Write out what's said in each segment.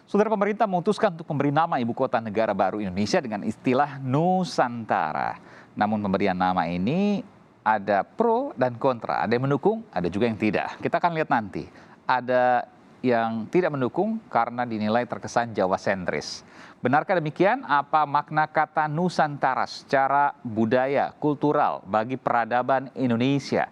Saudara, pemerintah memutuskan untuk memberi nama ibu kota negara baru Indonesia dengan istilah Nusantara. Namun pemberian nama ini ada pro dan kontra, ada yang mendukung, ada juga yang tidak. Kita akan lihat nanti. Ada yang tidak mendukung karena dinilai terkesan Jawa sentris. Benarkah demikian? Apa makna kata Nusantara secara budaya, kultural bagi peradaban Indonesia?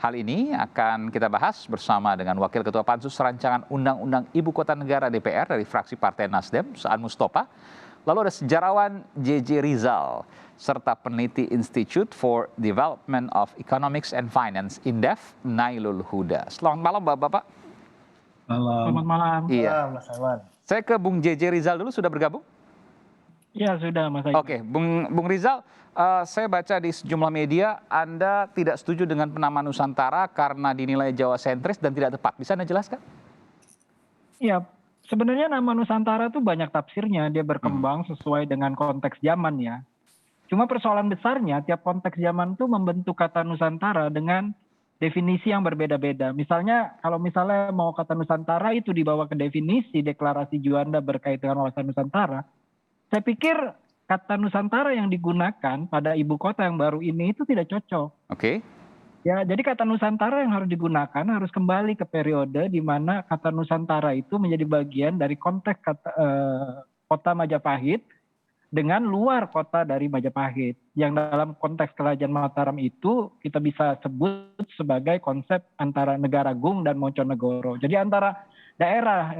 Hal ini akan kita bahas bersama dengan Wakil Ketua Pansus Rancangan Undang-Undang Ibu Kota Negara DPR dari fraksi Partai Nasdem, Saan Mustafa. Lalu ada sejarawan JJ Rizal, serta peneliti Institute for Development of Economics and Finance, INDEF, Nailul Huda. Selamat malam Bapak-Bapak. Malam. Selamat malam. Iya. Mas Iwan. Saya ke Bung JJ Rizal dulu, sudah bergabung? Ya sudah Mas Iwan. Oke, Bung Rizal, saya baca di sejumlah media Anda tidak setuju dengan penamaan Nusantara karena dinilai Jawa sentris dan tidak tepat. Bisa Anda jelaskan? Ya, sebenarnya nama Nusantara itu banyak tafsirnya, dia berkembang sesuai dengan konteks zaman ya. Cuma persoalan besarnya tiap konteks zaman itu membentuk kata Nusantara dengan definisi yang berbeda-beda. Misalnya kalau mau kata Nusantara itu dibawa ke definisi deklarasi Juanda berkaitan dengan wawasan Nusantara, saya pikir kata Nusantara yang digunakan pada ibu kota yang baru ini itu tidak cocok. Oke. Ya, jadi kata Nusantara yang harus digunakan harus kembali ke periode di mana kata Nusantara itu menjadi bagian dari konteks kota Majapahit dengan luar kota dari Majapahit. Yang dalam konteks Kerajaan Mataram itu kita bisa sebut sebagai konsep antara Negaragung dan Monconegoro. Jadi antara daerah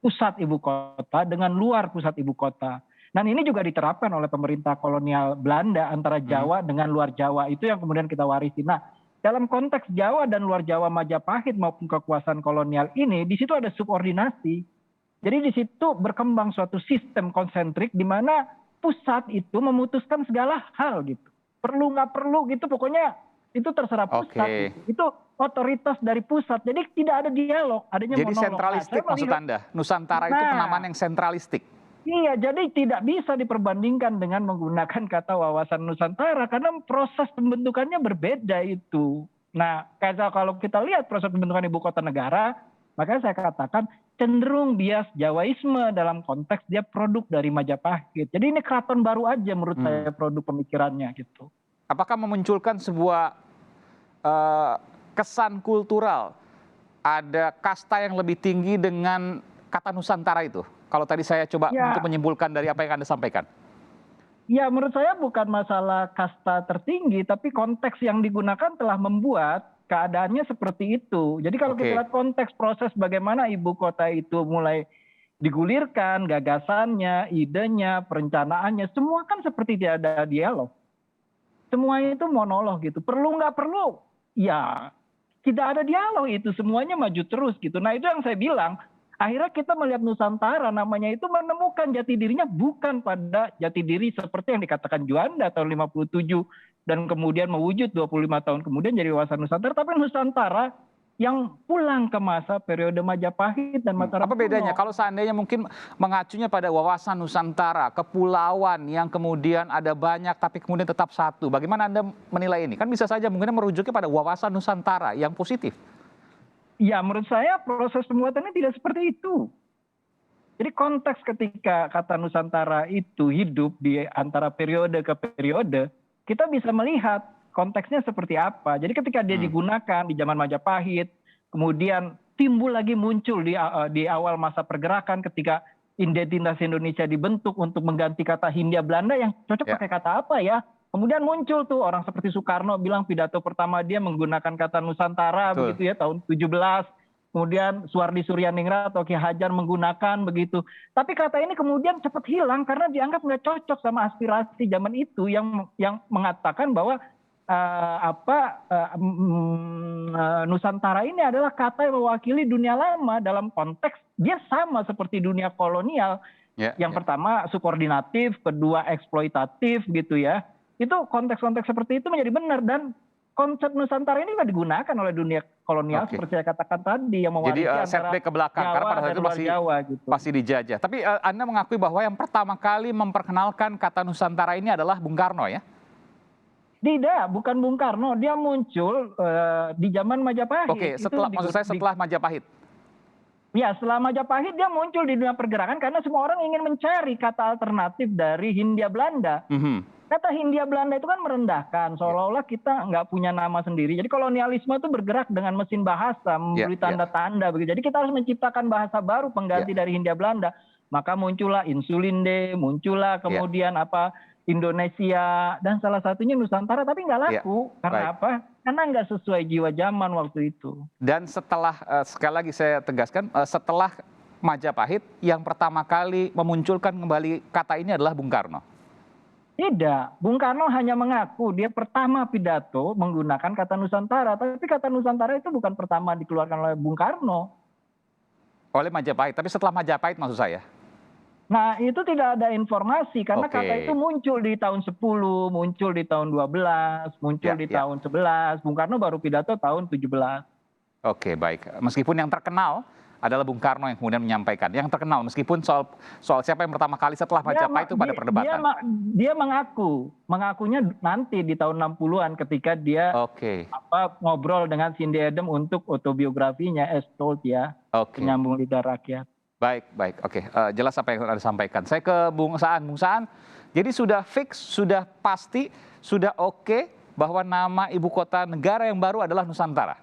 pusat ibu kota dengan luar pusat ibu kota. Dan ini juga diterapkan oleh pemerintah kolonial Belanda antara Jawa dengan luar Jawa. Itu yang kemudian kita warisi. Nah, dalam konteks Jawa dan luar Jawa Majapahit maupun kekuasaan kolonial ini, di situ ada subordinasi. Jadi di situ berkembang suatu sistem konsentrik di mana pusat itu memutuskan segala hal gitu. Perlu nggak perlu gitu, pokoknya itu terserah pusat. Oke. Gitu. Itu otoritas dari pusat. Jadi tidak ada dialog, adanya Jadi monolog. sentralistik maksud Anda? Nusantara itu penamaan yang sentralistik? Iya, jadi tidak bisa diperbandingkan dengan menggunakan kata wawasan Nusantara karena proses pembentukannya berbeda itu. Nah, kalau kita lihat proses pembentukan ibu kota negara, makanya saya katakan cenderung bias Jawaisme dalam konteks dia produk dari Majapahit. Jadi ini keraton baru aja menurut saya produk pemikirannya gitu. Apakah memunculkan sebuah kesan kultural, ada kasta yang lebih tinggi dengan kata Nusantara itu? Kalau tadi saya coba untuk menyimpulkan dari apa yang Anda sampaikan. Ya, menurut saya bukan masalah kasta tertinggi, tapi konteks yang digunakan telah membuat keadaannya seperti itu. Jadi kalau kita lihat konteks proses bagaimana ibu kota itu mulai digulirkan, gagasannya, idenya, perencanaannya, semua kan seperti tidak ada dialog. Semuanya itu monolog gitu. Perlu nggak perlu? Ya, tidak ada dialog itu. Semuanya maju terus gitu. Nah itu yang saya bilang. Akhirnya kita melihat Nusantara namanya itu menemukan jati dirinya bukan pada jati diri seperti yang dikatakan Juanda tahun 57 dan kemudian mewujud 25 tahun kemudian jadi wawasan Nusantara, tapi Nusantara yang pulang ke masa periode Majapahit dan Mataram. Apa bedanya kalau seandainya mungkin mengacunya pada wawasan Nusantara, kepulauan yang kemudian ada banyak tapi kemudian tetap satu. Bagaimana Anda menilai ini? Kan bisa saja mungkin merujuknya pada wawasan Nusantara yang positif. Ya, menurut saya proses pembuatannya tidak seperti itu. Jadi konteks ketika kata Nusantara itu hidup di antara periode ke periode, kita bisa melihat konteksnya seperti apa. Jadi ketika dia digunakan di zaman Majapahit, kemudian timbul lagi muncul di awal masa pergerakan ketika identitas Indonesia dibentuk untuk mengganti kata Hindia Belanda yang cocok pakai kata apa ya? Kemudian muncul tuh orang seperti Soekarno bilang pidato pertama dia menggunakan kata Nusantara begitu ya tahun 17. Kemudian Suardi Suryaningrat atau Ki Hajar menggunakan begitu. Tapi kata ini kemudian cepat hilang karena dianggap nggak cocok sama aspirasi zaman itu yang mengatakan bahwa Nusantara ini adalah kata yang mewakili dunia lama dalam konteks dia sama seperti dunia kolonial. Yang pertama subordinatif, kedua eksploitatif gitu ya. Itu konteks-konteks seperti itu menjadi benar dan konsep Nusantara ini nggak digunakan oleh dunia kolonial seperti saya katakan tadi yang mewarisi antara setback ke belakang Jawa karena pada saat itu masih dijajah. Tapi Anda mengakui bahwa yang pertama kali memperkenalkan kata Nusantara ini adalah Bung Karno ya? Tidak, bukan Bung Karno, dia muncul di zaman Majapahit. Maksud saya setelah Majapahit. Ya, setelah Majapahit dia muncul di dunia pergerakan karena semua orang ingin mencari kata alternatif dari Hindia Belanda. Mhm. Kata Hindia Belanda itu kan merendahkan, Ya, seolah-olah kita nggak punya nama sendiri. Jadi kolonialisme itu bergerak dengan mesin bahasa, ya, memberi ya, tanda-tanda begitu. Jadi kita harus menciptakan bahasa baru ya, pengganti dari Hindia Belanda. Maka muncullah Insulinde, muncullah ya, kemudian apa Indonesia dan salah satunya Nusantara, tapi nggak ya. laku. Karena Baik. apa? Karena nggak sesuai jiwa zaman waktu itu. Dan setelah, sekali lagi saya tegaskan, setelah Majapahit yang pertama kali memunculkan kembali kata ini adalah Bung Karno. Tidak, Bung Karno hanya mengaku dia pertama pidato menggunakan kata Nusantara, tapi kata Nusantara itu bukan pertama dikeluarkan oleh Bung Karno. Oleh Majapahit, tapi setelah Majapahit maksud saya. Nah, itu tidak ada informasi karena Oke. kata itu muncul di tahun 10, muncul di tahun 12, muncul Ya, di ya. tahun 11. Bung Karno baru pidato tahun 17. Oke, baik. Meskipun yang terkenal adalah Bung Karno yang kemudian menyampaikan. Yang terkenal meskipun soal siapa yang pertama kali setelah Dia Majapahit itu pada perdebatan. dia mengakunya nanti di tahun 60-an ketika dia Oke, ngobrol dengan Cindy Adams untuk autobiografinya As Told ya, oke. penyambung lidah rakyat. Baik, baik. Oke, jelas apa yang Anda sampaikan. Saya ke Bung Saan. Bung Saan, jadi sudah fix, sudah pasti, sudah oke bahwa nama ibu kota negara yang baru adalah Nusantara.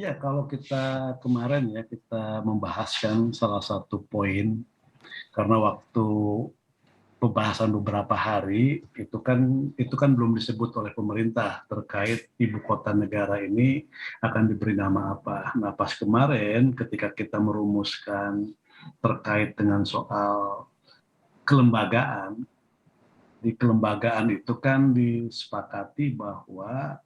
Ya, kalau kita kemarin ya kita membahaskan salah satu poin karena waktu pembahasan beberapa hari itu kan belum disebut oleh pemerintah terkait ibu kota negara ini akan diberi nama apa. Nah, pas kemarin ketika kita merumuskan terkait dengan soal kelembagaan, di kelembagaan itu kan disepakati bahwa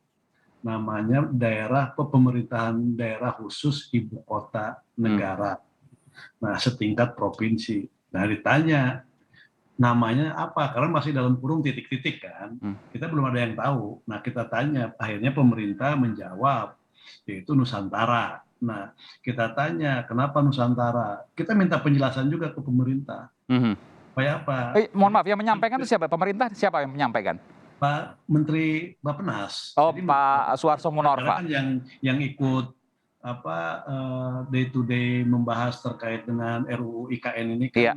namanya daerah pemerintahan daerah khusus ibu kota negara. Nah, setingkat provinsi. Nah, ditanya namanya apa? Karena masih dalam kurung titik-titik kan. Kita belum ada yang tahu. Nah, kita tanya, akhirnya pemerintah menjawab, yaitu Nusantara. Nah, kita tanya, kenapa Nusantara? Kita minta penjelasan juga ke pemerintah. Supaya apa? Mohon maaf, yang menyampaikan itu siapa? Pemerintah siapa yang menyampaikan? Pak Menteri Bappenas. Oh, Jadi Pak Suharto Monoarfa. kan yang ikut day to day membahas terkait dengan RUU IKN ini kan Iya.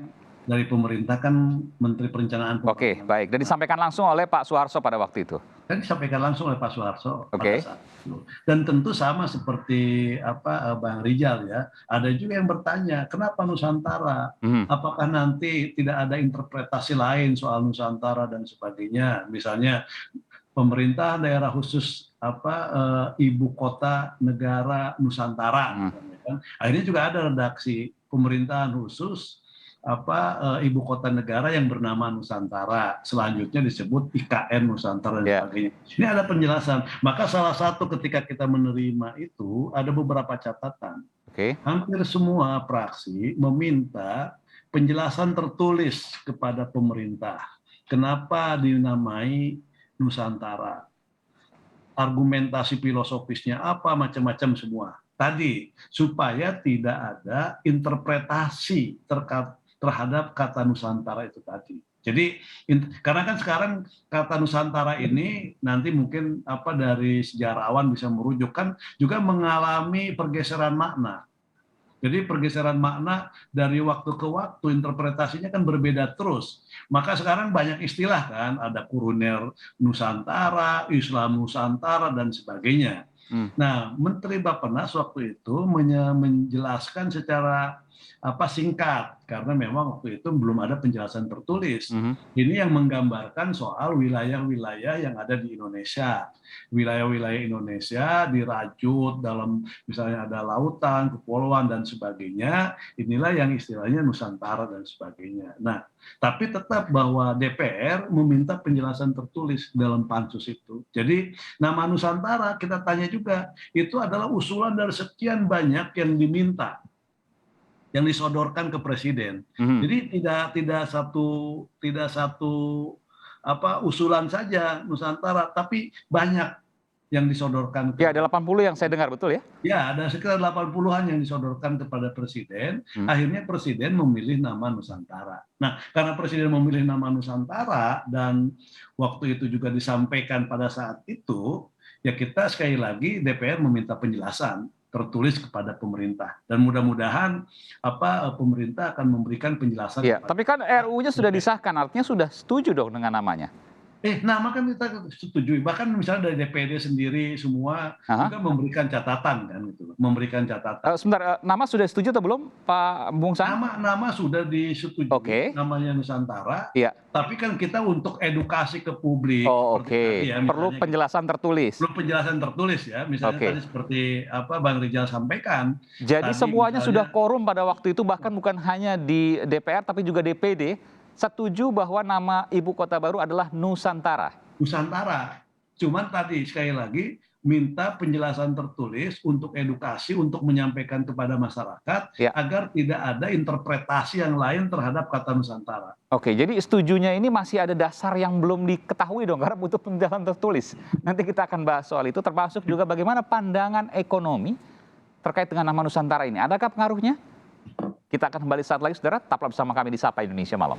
dari pemerintah kan Menteri Perencanaan Pembangunan. Oke, baik. Dan disampaikan langsung oleh Pak Suharto pada waktu itu. Dan disampaikan langsung oleh Pak Suharto pada Oke. saat itu. Dan tentu sama seperti Bang Rijal ya, ada juga yang bertanya, kenapa Nusantara? Apakah nanti tidak ada interpretasi lain soal Nusantara dan sebagainya? Misalnya pemerintah daerah khusus ibu kota negara Nusantara, misalnya, kan? Akhirnya juga ada redaksi pemerintahan khusus ibu kota negara yang bernama Nusantara. Selanjutnya disebut IKN Nusantara dan sebagainya. Ini ada penjelasan. Maka salah satu ketika kita menerima itu ada beberapa catatan. Hampir semua fraksi meminta penjelasan tertulis kepada pemerintah. Kenapa dinamai Nusantara? Argumentasi filosofisnya apa, macam-macam semua. Tadi, supaya tidak ada interpretasi terhadap kata Nusantara itu tadi. Jadi, karena kan sekarang kata Nusantara ini nanti mungkin dari sejarawan bisa merujuk kan juga mengalami pergeseran makna. Jadi pergeseran makna dari waktu ke waktu interpretasinya kan berbeda terus. Maka sekarang banyak istilah kan, ada kuruner Nusantara, Islam Nusantara dan sebagainya. Nah, Menteri Bappenas waktu itu menjelaskan secara singkat karena memang waktu itu belum ada penjelasan tertulis. Ini yang menggambarkan soal wilayah-wilayah yang ada di Indonesia. Wilayah-wilayah Indonesia dirajut dalam misalnya ada lautan, kepulauan dan sebagainya. Inilah yang istilahnya Nusantara dan sebagainya. Nah, tapi tetap bahwa DPR meminta penjelasan tertulis dalam pansus itu. Jadi nama Nusantara kita tanya juga, itu adalah usulan dari sekian banyak yang diminta, yang disodorkan ke presiden. Jadi tidak satu usulan saja Nusantara, tapi banyak yang disodorkan. Ya, ada 80 yang saya dengar, betul ya? Ya, ada sekitar 80-an yang disodorkan kepada presiden. Akhirnya presiden memilih nama Nusantara. Nah, karena presiden memilih nama Nusantara dan waktu itu juga disampaikan pada saat itu, ya kita sekali lagi DPR meminta penjelasan. tertulis kepada pemerintah. Dan mudah-mudahan pemerintah akan memberikan penjelasan. Ya, tapi kan RU-nya sudah disahkan, artinya sudah setuju dong dengan namanya. Nama kan kita setujui, bahkan misalnya dari DPD sendiri semua juga memberikan catatan kan gitu, memberikan catatan. Sebentar, nama sudah setuju atau belum, Pak Bung San? Nama sudah disetujui, namanya Nusantara. Iya. Tapi kan kita untuk edukasi ke publik. Ya, perlu penjelasan tertulis. Perlu penjelasan tertulis ya, misalnya tadi seperti Bang Rijal sampaikan. Jadi semuanya sudah quorum pada waktu itu, bahkan bukan hanya di DPR tapi juga DPD. Setuju bahwa nama ibu kota baru adalah Nusantara. Nusantara. Cuman tadi sekali lagi minta penjelasan tertulis untuk edukasi, untuk menyampaikan kepada masyarakat agar tidak ada interpretasi yang lain terhadap kata Nusantara. Oke, jadi setujunya ini masih ada dasar yang belum diketahui dong, karena butuh penjelasan tertulis. Nanti kita akan bahas soal itu, termasuk juga bagaimana pandangan ekonomi terkait dengan nama Nusantara ini. Adakah pengaruhnya? Kita akan kembali saat lagi, saudara. Tetaplah bersama kami di Sapa Indonesia Malam.